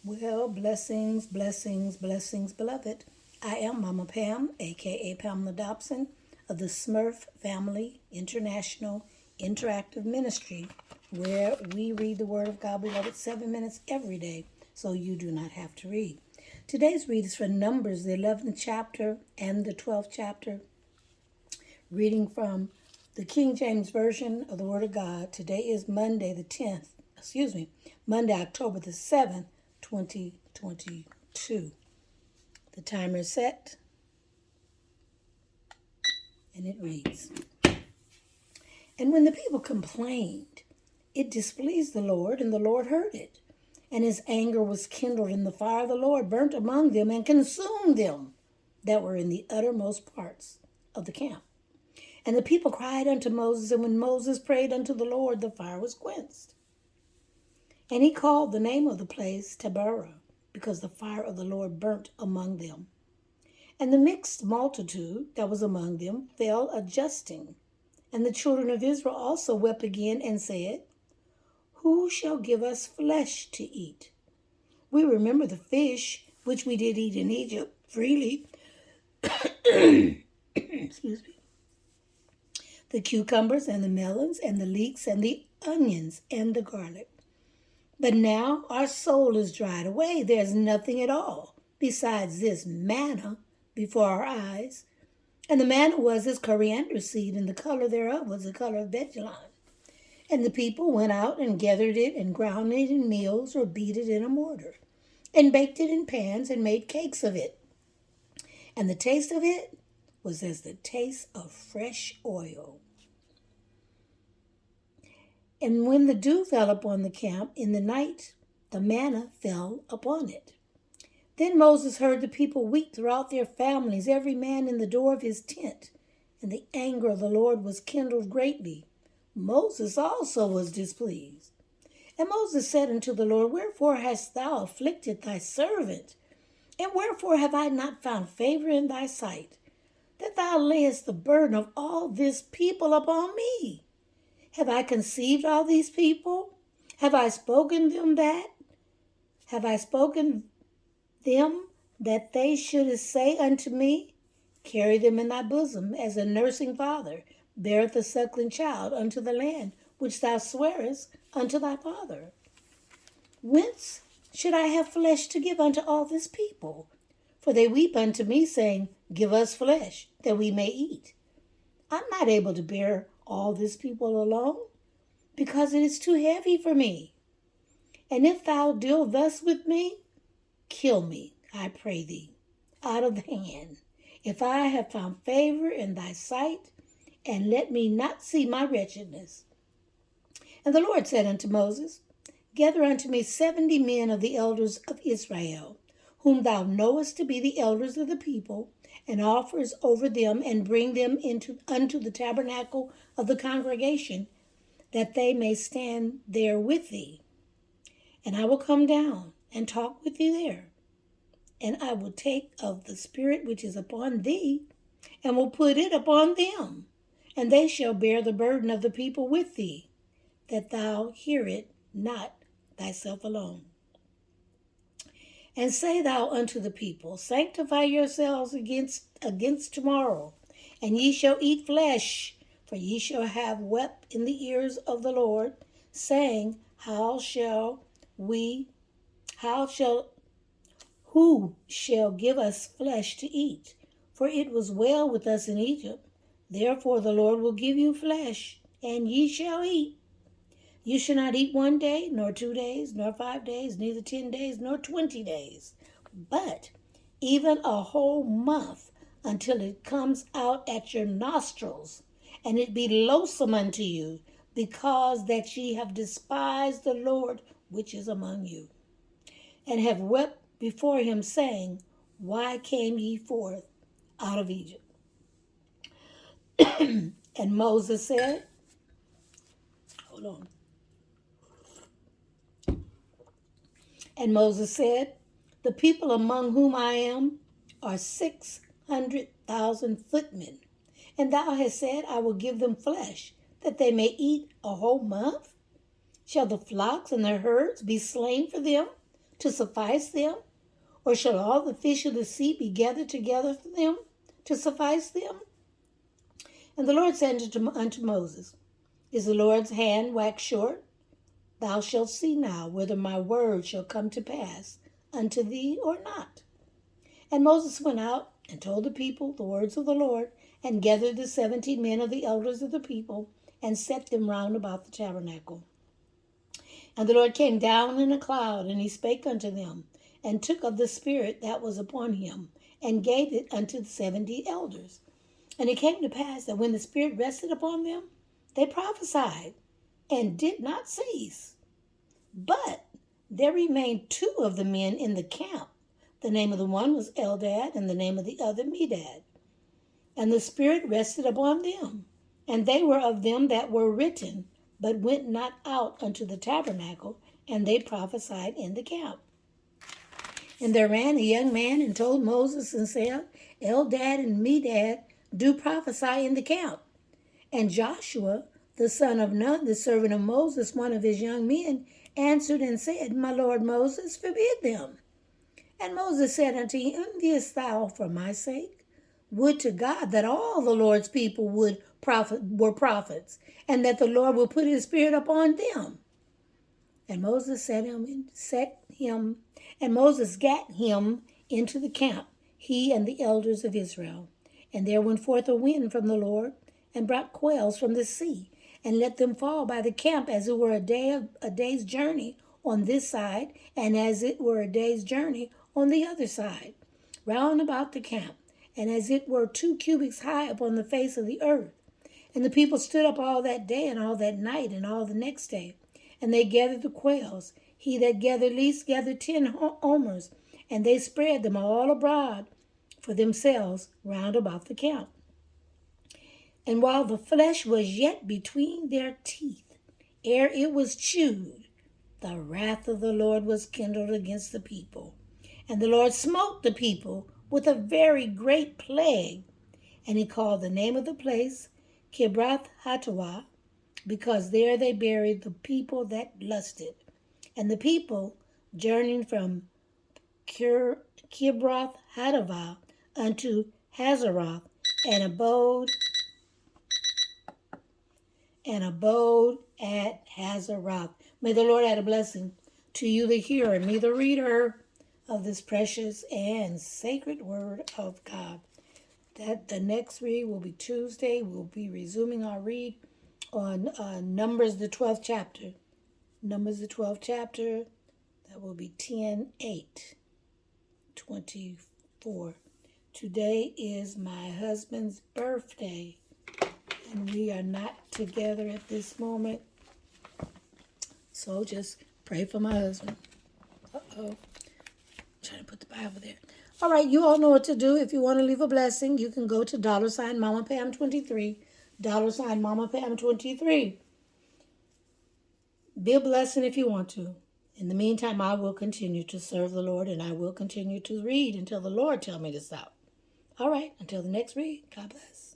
Well, blessings, blessings, blessings, beloved. I am Mama Pam, aka Pamela Dobson, of the SMRF Family International Interactive Ministry, where we read the Word of God, beloved, 7 minutes every day, so you do not have to read. Today's read is from Numbers, the 11th chapter and the 12th chapter, reading from the King James Version of the Word of God. Today is Monday, Monday, October the 7th, 2022. The timer is set, and it reads, And when the people complained, it displeased the Lord, and the Lord heard it. And his anger was kindled, and the fire of the Lord burnt among them and consumed them that were in the uttermost parts of the camp. And the people cried unto Moses, and when Moses prayed unto the Lord, the fire was quenched. And he called the name of the place Taberah, because the fire of the Lord burnt among them. And the mixed multitude that was among them fell a-justing. And the children of Israel also wept again and said, Who shall give us flesh to eat? We remember the fish which we did eat in Egypt freely. Excuse me. The cucumbers and the melons and the leeks and the onions and the garlic. But now our soul is dried away. There's nothing at all besides this manna before our eyes. And the manna was as coriander seed, and the color thereof was the color of vegeline. And the people went out and gathered it and ground it in mills or beat it in a mortar and baked it in pans and made cakes of it. And the taste of it was as the taste of fresh oil. And when the dew fell upon the camp in the night, the manna fell upon it. Then Moses heard the people weep throughout their families, every man in the door of his tent. And the anger of the Lord was kindled greatly. Moses also was displeased. And Moses said unto the Lord, Wherefore hast thou afflicted thy servant? And wherefore have I not found favor in thy sight, that thou layest the burden of all this people upon me? Have I conceived all these people? Have I spoken them that? Have I spoken them that they should say unto me, Carry them in thy bosom, as a nursing father beareth a suckling child unto the land which thou swearest unto thy father? Whence should I have flesh to give unto all this people? For they weep unto me, saying, Give us flesh, that we may eat. I'm not able to bear all this people alone, because it is too heavy for me. And if thou deal thus with me, kill me, I pray thee, out of the hand, if I have found favor in thy sight, and let me not see my wretchedness. And the Lord said unto Moses, Gather unto me 70 men of the elders of Israel, whom thou knowest to be the elders of the people, and offers over them, and bring them unto the tabernacle of the congregation, that they may stand there with thee. And I will come down and talk with thee there. And I will take of the Spirit which is upon thee, and will put it upon them. And they shall bear the burden of the people with thee, that thou hear it not thyself alone. And say thou unto the people, Sanctify yourselves against tomorrow, and ye shall eat flesh, for ye shall have wept in the ears of the Lord, saying, Who shall give us flesh to eat? For it was well with us in Egypt. Therefore the Lord will give you flesh, and ye shall eat. You shall not eat 1 day, nor 2 days, nor 5 days, neither 10 days, nor 20 days, but even a whole month, until it comes out at your nostrils, and it be loathsome unto you, because that ye have despised the Lord which is among you, and have wept before him, saying, Why came ye forth out of Egypt? And Moses said, hold on. And Moses said, The people among whom I am are 600,000 footmen. And thou hast said, I will give them flesh, that they may eat a whole month? Shall the flocks and the herds be slain for them, to suffice them? Or shall all the fish of the sea be gathered together for them to suffice them? And the Lord said unto Moses, Is the Lord's hand waxed short? Thou shalt see now whether my word shall come to pass unto thee or not. And Moses went out and told the people the words of the Lord, and gathered the 70 men of the elders of the people, and set them round about the tabernacle. And the Lord came down in a cloud, and he spake unto them, and took of the Spirit that was upon him, and gave it unto the 70 elders. And it came to pass that when the Spirit rested upon them, they prophesied, and did not cease. But there remained 2 of the men in the camp. The name of the one was Eldad, and the name of the other Medad. And the Spirit rested upon them, and they were of them that were written, but went not out unto the tabernacle, and they prophesied in the camp. And there ran a young man and told Moses, and said, Eldad and Medad do prophesy in the camp. And Joshua, the son of Nun, the servant of Moses, one of his young men, answered and said, My lord Moses, forbid them. And Moses said unto him, Enviest thou for my sake? Would to God that all the Lord's people were prophets, and that the Lord would put his Spirit upon them. And Moses gat him into the camp, he and the elders of Israel. And there went forth a wind from the Lord, and brought quails from the sea, and let them fall by the camp, as it were a day's journey on this side, and as it were a day's journey on the other side, round about the camp, and as it were 2 cubits high upon the face of the earth. And the people stood up all that day, and all that night, and all the next day. And they gathered the quails. He that gathered least gathered 10 omers, and they spread them all abroad for themselves round about the camp. And while the flesh was yet between their teeth, ere it was chewed, the wrath of the Lord was kindled against the people. And the Lord smote the people with a very great plague. And he called the name of the place Kibroth Hattaavah, because there they buried the people that lusted. And the people, journeying from Kibroth Hattaavah unto Hazeroth, and abode at Hazeroth. May the Lord add a blessing to you, the hearer, and me, the reader of this precious and sacred word of God. That the next read will be Tuesday. We'll be resuming our read on Numbers, the 12th chapter. Numbers, the 12th chapter. That will be 10/8/24. Today is my husband's birthday, and we are not together at this moment. So just pray for my husband. Trying to put the Bible there. All right, you all know what to do. If you want to leave a blessing, you can go to $MamaPam23, $MamaPam23. Be a blessing if you want to. In the meantime, I will continue to serve the Lord, and I will continue to read until the Lord tells me to stop. All right, until the next read, God bless.